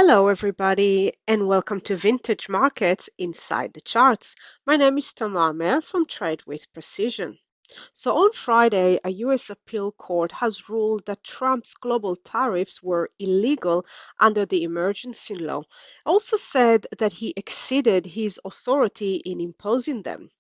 Hello, everybody, and welcome to Vintage Markets Inside the Charts. My name is Tamar Mehr from Trade with Precision. So on Friday, a U.S. appeal court has ruled that Trump's global tariffs were illegal under the emergency law. Also said that he exceeded his authority in imposing them.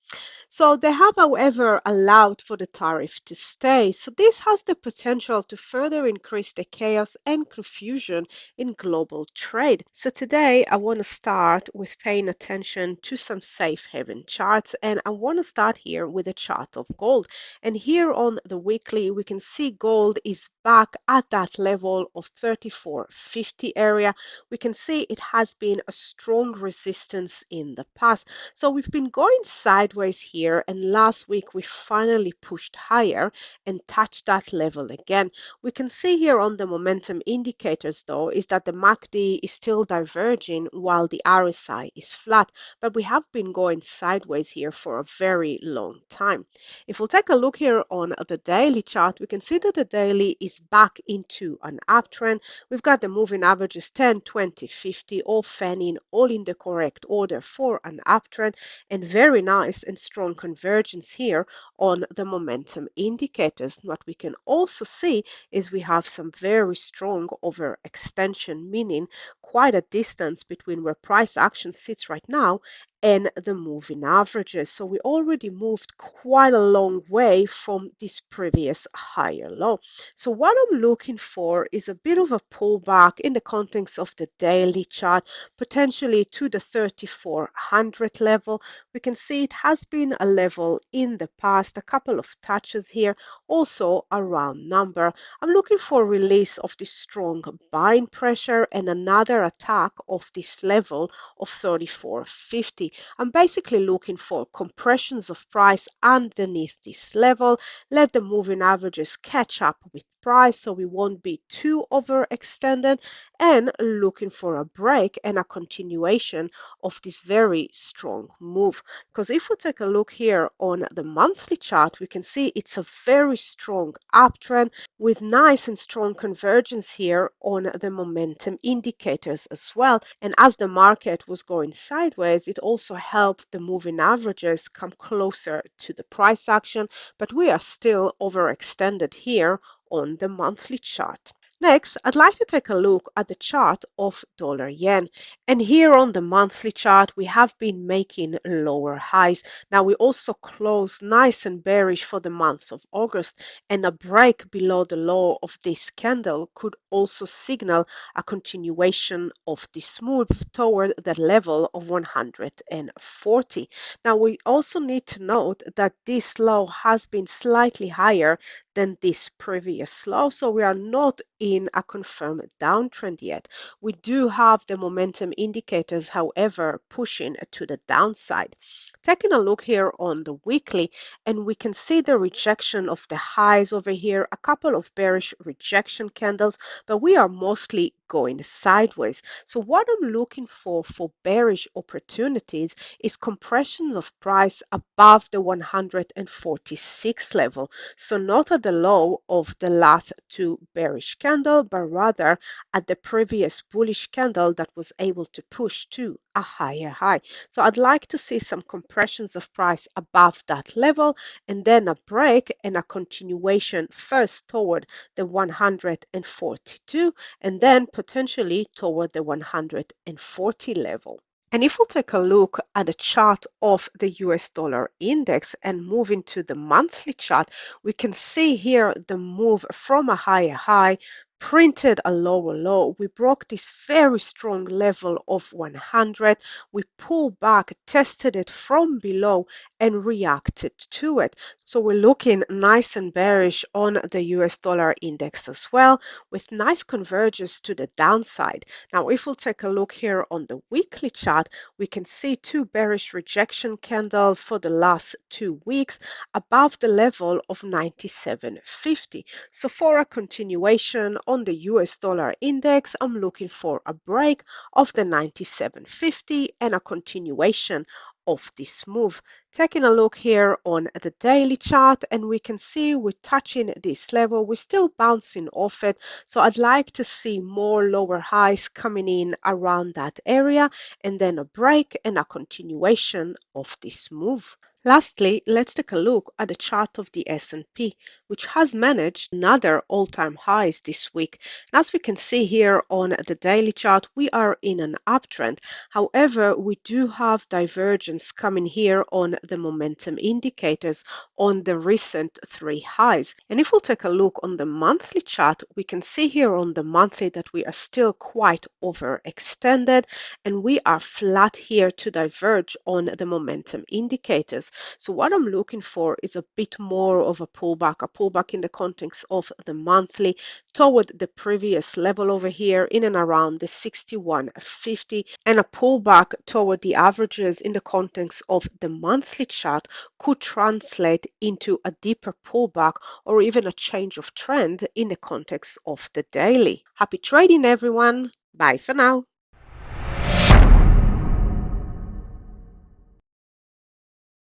So they have, however, allowed for the tariff to stay. So this has the potential to further increase the chaos and confusion in global trade. So today I want to start with paying attention to some safe haven charts, and I want to start here with a chart of gold. And here on the weekly, we can see gold is back at that level of 34.50 area. We can see it has been a strong resistance in the past. So we've been going sideways here, and last week we finally pushed higher and touched that level again. We can see here on the momentum indicators though is that the MACD is still diverging while the RSI is flat, but we have been going sideways here for a very long time. If we'll take a look here on the daily chart, we can see that the daily is back into an uptrend. We've got the moving averages 10, 20, 50 all fanning all in the correct order for an uptrend, and very nice and strong convergence here on the momentum indicators. What we can also see is we have some very strong overextension, meaning quite a distance between where price action sits right now and the moving averages. So we already moved quite a long way from this previous higher low. So what I'm looking for is a bit of a pullback in the context of the daily chart, potentially to the 3400 level. We can see it has been a level in the past, a couple of touches here, also a round number. I'm looking for release of this strong buying pressure and another attack of this level of 34.50. I'm basically looking for compressions of price underneath this level. Let the moving averages catch up with price so we won't be too overextended, and looking for a break and a continuation of this very strong move. Because if we take a look here on the monthly chart, we can see it's a very strong uptrend with nice and strong convergence here on the momentum indicators as well. And as the market was going sideways, it also helped the moving averages come closer to the price action, but we are still overextended here on the monthly chart. Next, I'd like to take a look at the chart of dollar yen. And here on the monthly chart, we have been making lower highs. Now we also closed nice and bearish for the month of August, and a break below the low of this candle could also signal a continuation of this move toward the level of 140. Now we also need to note that this low has been slightly higher than this previous low, so we are not in a confirmed downtrend yet. We do have the momentum indicators, however, pushing to the downside. Taking a look here on the weekly, and we can see the rejection of the highs over here, a couple of bearish rejection candles, but we are mostly going sideways. So what I'm looking for bearish opportunities is compressions of price above the 146 level. So not at the low of the last two bearish candle, but rather at the previous bullish candle that was able to push to a higher high. So I'd like to see some compressions of price above that level, and then a break and a continuation first toward the 142 and then potentially toward the 140 level. And if we'll take a look at the chart of the US dollar index and move into the monthly chart, we can see here the move from a higher high, printed a lower low. We broke this very strong level of 100. We pulled back, tested it from below, and reacted to it. So we're looking nice and bearish on the US dollar index as well, with nice convergence to the downside. Now, if we'll take a look here on the weekly chart, we can see two bearish rejection candles for the last 2 weeks above the level of 97.50. So for a continuation on the US dollar index, I'm looking for a break of the 97.50 and a continuation of this move. Taking a look here on the daily chart, and we can see we're touching this level. We're still bouncing off it. So I'd like to see more lower highs coming in around that area, and then a break and a continuation of this move. Lastly, let's take a look at the chart of the S&P, which has managed another all-time highs this week. And as we can see here on the daily chart, we are in an uptrend. However, we do have divergence coming here on the momentum indicators on the recent three highs. And if we'll take a look on the monthly chart, we can see here on the monthly that we are still quite overextended, and we are flat here to diverge on the momentum indicators. So what I'm looking for is a bit more of a pullback in the context of the monthly toward the previous level over here in and around the 61.50, and a pullback toward the averages in the context of the monthly chart could translate into a deeper pullback or even a change of trend in the context of the daily. Happy trading, everyone. Bye for now.